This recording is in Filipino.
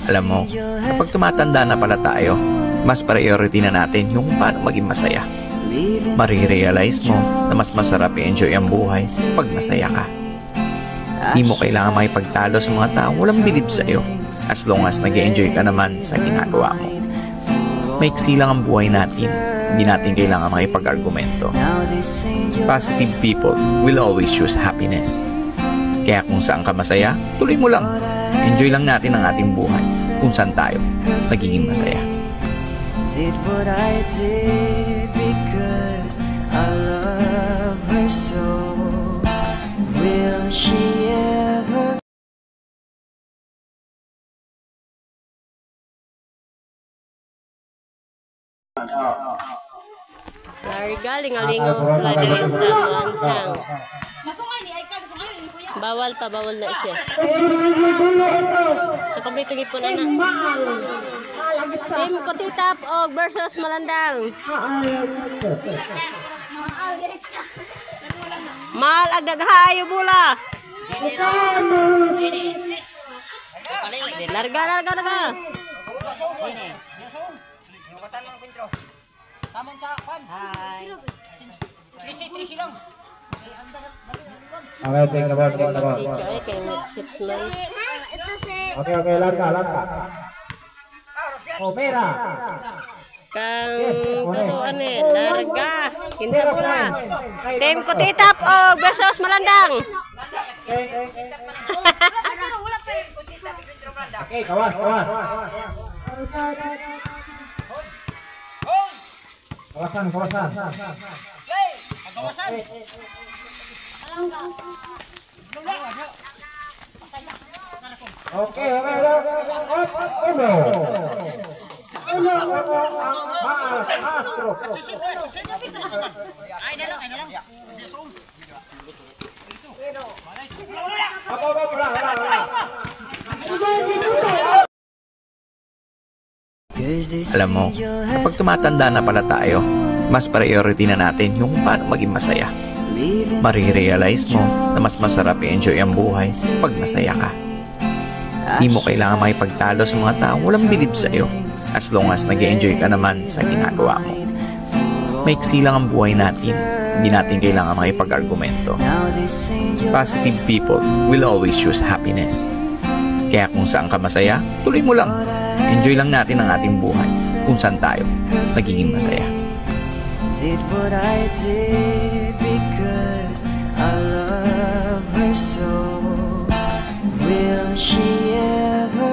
Alam mo, kapag tumatanda na pala tayo, mas priority na natin yung paano maging masaya. Marirealize mo na mas masarap i-enjoy ang buhay pag masaya ka. Di mo kailangan makipagtalo sa mga taong walang bilib sa'yo, as long as nag-enjoy ka naman sa ginagawa mo. Maiksi lang ang buhay natin, hindi natin kailangan makipag-argumento. Positive people will always choose happiness. Kaya kung saan ka masaya, tuloy mo lang. Enjoy lang natin ang ating buhay kung saan tayo nagiging masaya. Did what I did because I love her so. Will she ever? Larga, lingalingaw sila diri sa lansang. Bawal na siya. Nakomplito ngipon na. Team Kotitap og versus Malandang. Mal ag daghayo bula. Larga. Tamon sa kwan. Hi. Trisi lang. Okay, take the ball. Okay, larga. Oh, pera. Kang tutuan larga. Kinsa pula. Team Kotitap og versus Malandang. Okay, kawas. Kawasan. Okay. Ay na lang. Alam mo, kapag tumatanda na pala tayo, mas priority na natin yung paano maging masaya. Marirealize mo na mas masarap i-enjoy ang buhay pag masaya ka. Di mo kailangan makipagtalo sa mga taong walang bilib sa'yo, as long as nag-enjoy ka naman sa ginagawa mo. Maiksi lang ang buhay natin, hindi natin kailangan makipag-argumento. Positive people will always choose happiness. Kaya kung saan ka masaya, tuloy mo lang. Enjoy lang natin ang ating buhay kung saan tayo nagiging masaya. Did what I did because I love her so. Will she ever?